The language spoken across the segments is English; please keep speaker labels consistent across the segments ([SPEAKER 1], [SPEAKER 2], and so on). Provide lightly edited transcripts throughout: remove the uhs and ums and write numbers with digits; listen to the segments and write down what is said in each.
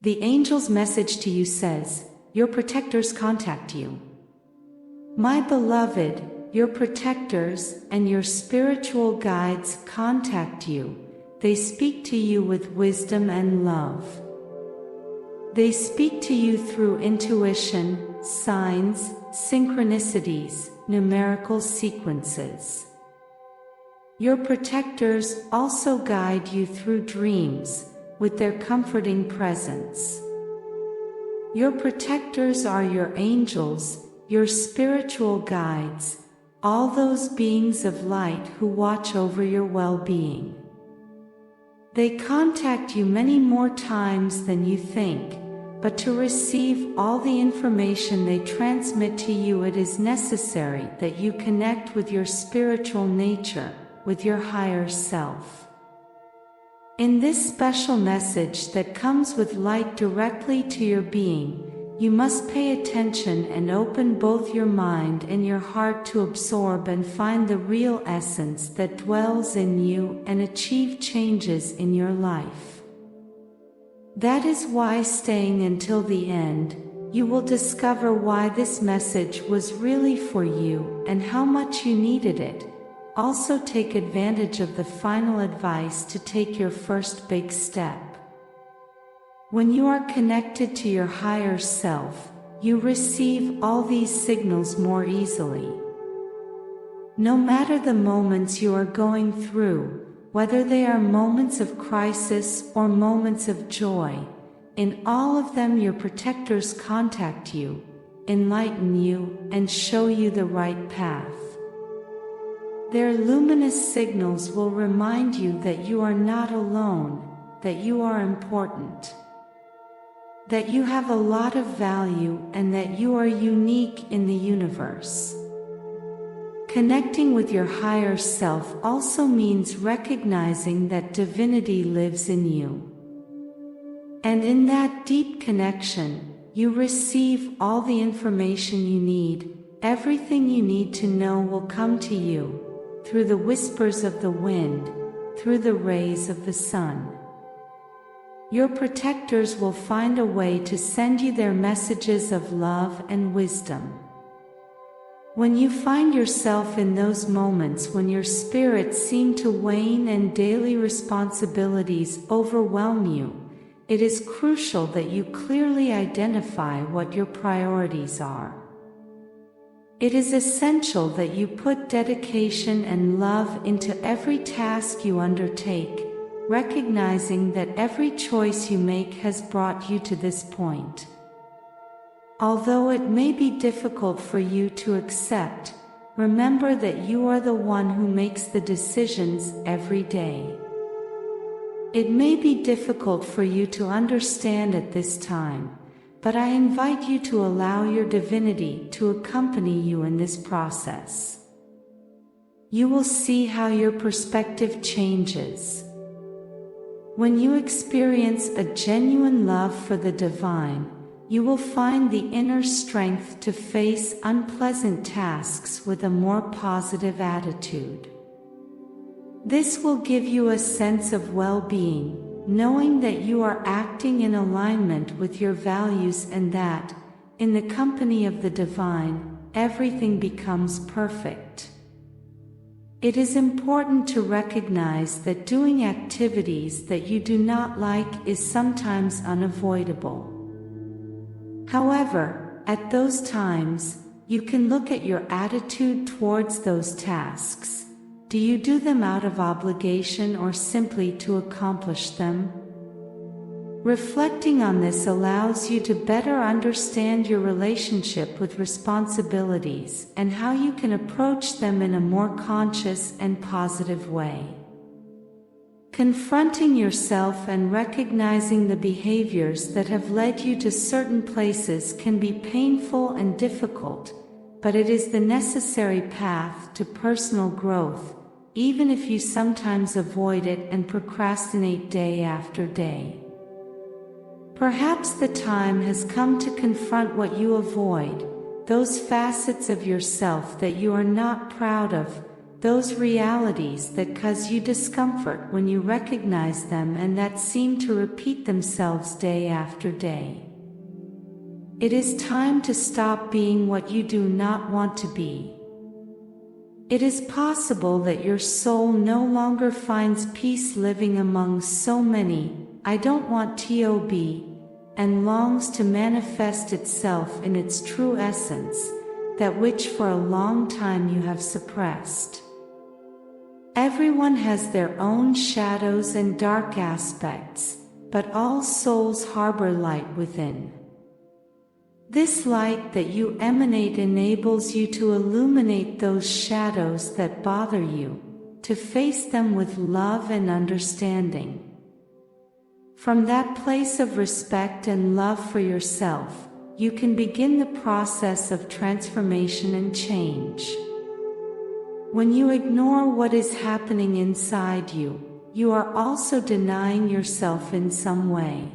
[SPEAKER 1] The angel's message to you says, your protectors contact you. My beloved, your protectors and your spiritual guides contact you. They speak to you with wisdom and love. They speak to you through intuition, signs, synchronicities, numerical sequences. Your protectors also guide you through dreams, with their comforting presence. Your protectors are your angels, your spiritual guides, all those beings of light who watch over your well-being. They contact you many more times than you think, but to receive all the information they transmit to you, it is necessary that you connect with your spiritual nature, with your higher self. In this special message that comes with light directly to your being, you must pay attention and open both your mind and your heart to absorb and find the real essence that dwells in you and achieve changes in your life. That is why, staying until the end, you will discover why this message was really for you and how much you needed it. Also take advantage of the final advice to take your first big step. When you are connected to your higher self, you receive all these signals more easily. No matter the moments you are going through, whether they are moments of crisis or moments of joy, in all of them your protectors contact you, enlighten you, and show you the right path. Their luminous signals will remind you that you are not alone, that you are important, that you have a lot of value, and that you are unique in the universe. Connecting with your higher self also means recognizing that divinity lives in you. And in that deep connection, you receive all the information you need. Everything you need to know will come to you, through the whispers of the wind, through the rays of the sun. Your protectors will find a way to send you their messages of love and wisdom. When you find yourself in those moments when your spirits seem to wane and daily responsibilities overwhelm you, it is crucial that you clearly identify what your priorities are. It is essential that you put dedication and love into every task you undertake, recognizing that every choice you make has brought you to this point. Although it may be difficult for you to accept, remember that you are the one who makes the decisions every day. It may be difficult for you to understand at this time, but I invite you to allow your divinity to accompany you in this process. You will see how your perspective changes. When you experience a genuine love for the divine, you will find the inner strength to face unpleasant tasks with a more positive attitude. This will give you a sense of well-being, knowing that you are acting in alignment with your values and that, in the company of the divine, everything becomes perfect. It is important to recognize that doing activities that you do not like is sometimes unavoidable. However, at those times, you can look at your attitude towards those tasks. Do you do them out of obligation or simply to accomplish them? Reflecting on this allows you to better understand your relationship with responsibilities and how you can approach them in a more conscious and positive way. Confronting yourself and recognizing the behaviors that have led you to certain places can be painful and difficult, but it is the necessary path to personal growth, even if you sometimes avoid it and procrastinate day after day. Perhaps the time has come to confront what you avoid, those facets of yourself that you are not proud of, those realities that cause you discomfort when you recognize them and that seem to repeat themselves day after day. It is time to stop being what you do not want to be. It is possible that your soul no longer finds peace living among so many "I don't want to" and longs to manifest itself in its true essence, that which for a long time you have suppressed. Everyone has their own shadows and dark aspects, but all souls harbor light within. This light that you emanate enables you to illuminate those shadows that bother you, to face them with love and understanding. From that place of respect and love for yourself, you can begin the process of transformation and change. When you ignore what is happening inside you, you are also denying yourself in some way.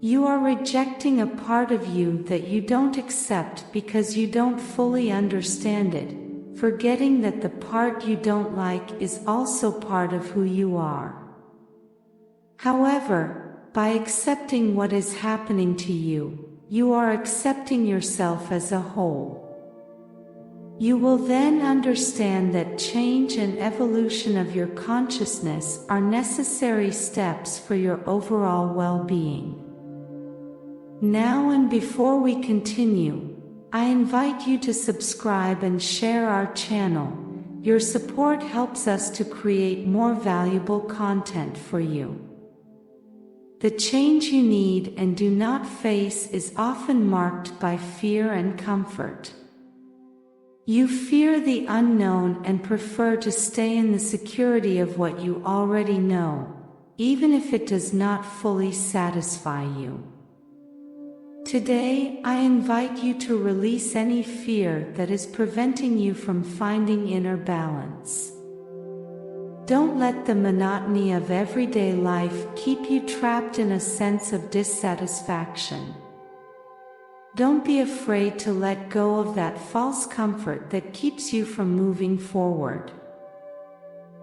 [SPEAKER 1] You are rejecting a part of you that you don't accept because you don't fully understand it, forgetting that the part you don't like is also part of who you are. However, by accepting what is happening to you, you are accepting yourself as a whole. You will then understand that change and evolution of your consciousness are necessary steps for your overall well-being. Now and before we continue, I invite you to subscribe and share our channel. Your support helps us to create more valuable content for you. The change you need and do not face is often marked by fear and comfort. You fear the unknown and prefer to stay in the security of what you already know, even if it does not fully satisfy you. Today, I invite you to release any fear that is preventing you from finding inner balance. Don't let the monotony of everyday life keep you trapped in a sense of dissatisfaction. Don't be afraid to let go of that false comfort that keeps you from moving forward.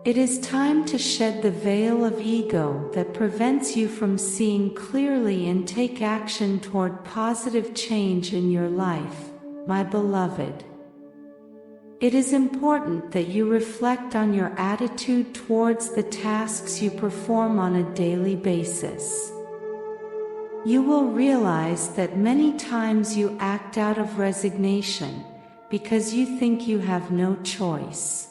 [SPEAKER 1] It is time to shed the veil of ego that prevents you from seeing clearly and take action toward positive change in your life, my beloved. It is important that you reflect on your attitude towards the tasks you perform on a daily basis. You will realize that many times you act out of resignation, because you think you have no choice.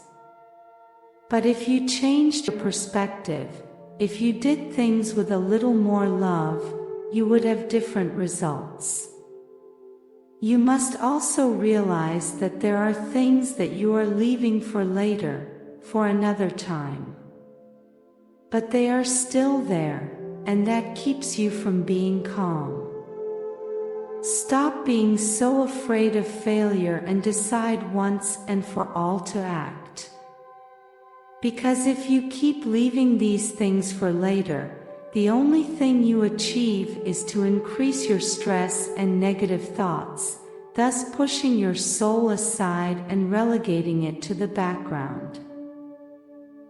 [SPEAKER 1] But if you changed your perspective, if you did things with a little more love, you would have different results. You must also realize that there are things that you are leaving for later, for another time. But they are still there, and that keeps you from being calm. Stop being so afraid of failure and decide once and for all to act. Because if you keep leaving these things for later, the only thing you achieve is to increase your stress and negative thoughts, thus pushing your soul aside and relegating it to the background.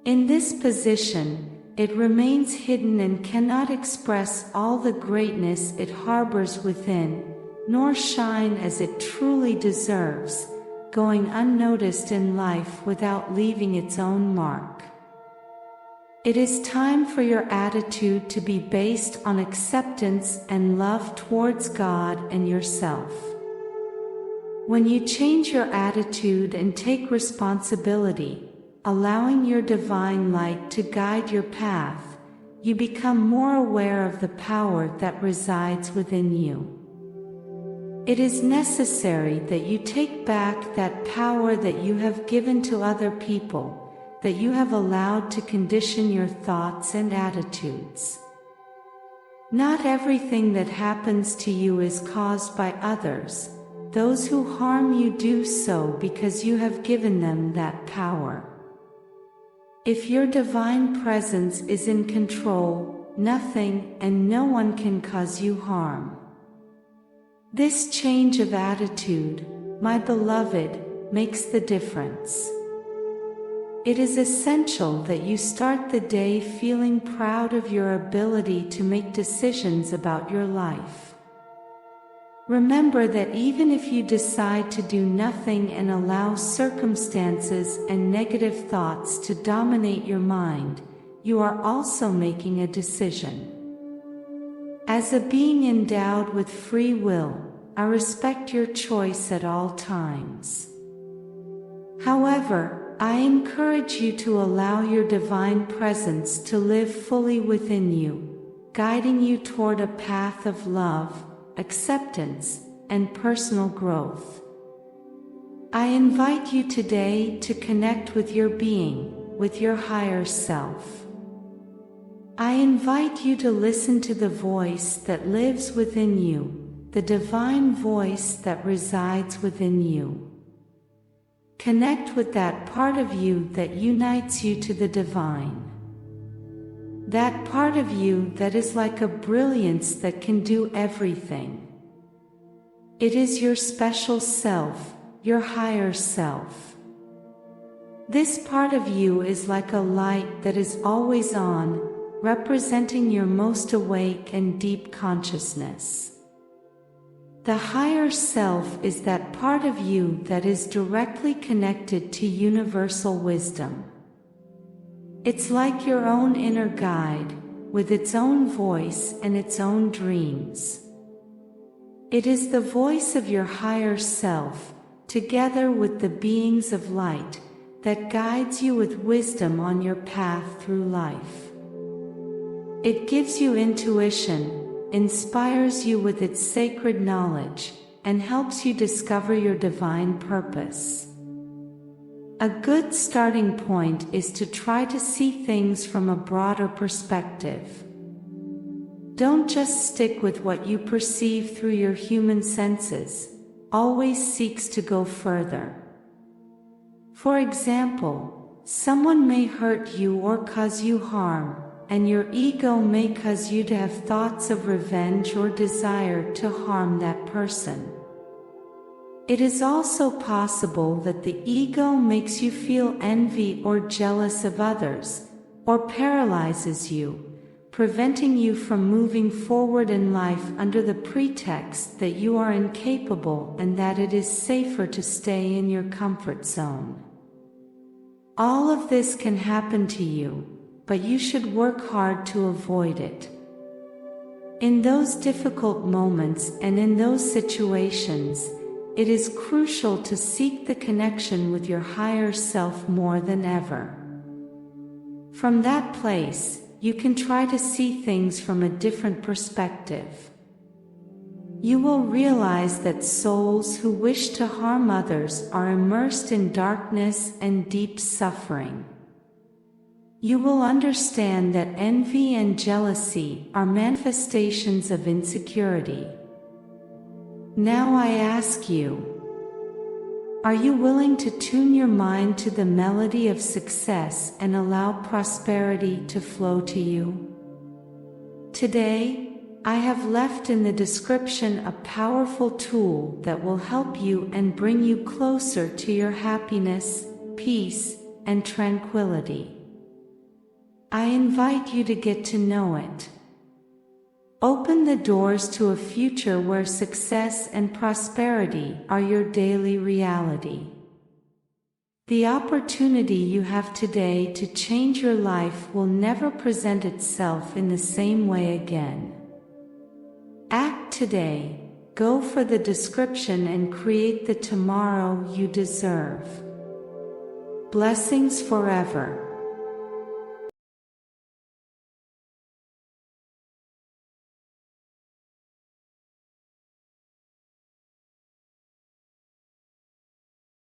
[SPEAKER 1] In this position, it remains hidden and cannot express all the greatness it harbors within, nor shine as it truly deserves, going unnoticed in life without leaving its own mark. It is time for your attitude to be based on acceptance and love towards God and yourself. When you change your attitude and take responsibility, allowing your divine light to guide your path, you become more aware of the power that resides within you. It is necessary that you take back that power that you have given to other people, that you have allowed to condition your thoughts and attitudes. Not everything that happens to you is caused by others. Those who harm you do so because you have given them that power. If your divine presence is in control, nothing and no one can cause you harm. This change of attitude, my beloved, makes the difference. It is essential that you start the day feeling proud of your ability to make decisions about your life. Remember that even if you decide to do nothing and allow circumstances and negative thoughts to dominate your mind, you are also making a decision. As a being endowed with free will, I respect your choice at all times. However, I encourage you to allow your divine presence to live fully within you, guiding you toward a path of love, acceptance, and personal growth. I invite you today to connect with your being, with your higher self. I invite you to listen to the voice that lives within you, the divine voice that resides within you. Connect with that part of you that unites you to the divine. That part of you that is like a brilliance that can do everything. It is your special self, your higher self. This part of you is like a light that is always on, representing your most awake and deep consciousness. The higher self is that part of you that is directly connected to universal wisdom. It's like your own inner guide, with its own voice and its own dreams. It is the voice of your higher self, together with the beings of light, that guides you with wisdom on your path through life. It gives you intuition, inspires you with its sacred knowledge, and helps you discover your divine purpose. A good starting point is to try to see things from a broader perspective. Don't just stick with what you perceive through your human senses, always seeks to go further. For example, someone may hurt you or cause you harm, and your ego may cause you to have thoughts of revenge or desire to harm that person. It is also possible that the ego makes you feel envy or jealous of others, or paralyzes you, preventing you from moving forward in life under the pretext that you are incapable and that it is safer to stay in your comfort zone. All of this can happen to you, but you should work hard to avoid it. In those difficult moments and in those situations, it is crucial to seek the connection with your higher self more than ever. From that place, you can try to see things from a different perspective. You will realize that souls who wish to harm others are immersed in darkness and deep suffering. You will understand that envy and jealousy are manifestations of insecurity. Now I ask you, are you willing to tune your mind to the melody of success and allow prosperity to flow to you? Today, I have left in the description a powerful tool that will help you and bring you closer to your happiness, peace, and tranquility. I invite you to get to know it. Open the doors to a future where success and prosperity are your daily reality. The opportunity you have today to change your life will never present itself in the same way again. Act today, go for the description and create the tomorrow you deserve. Blessings forever.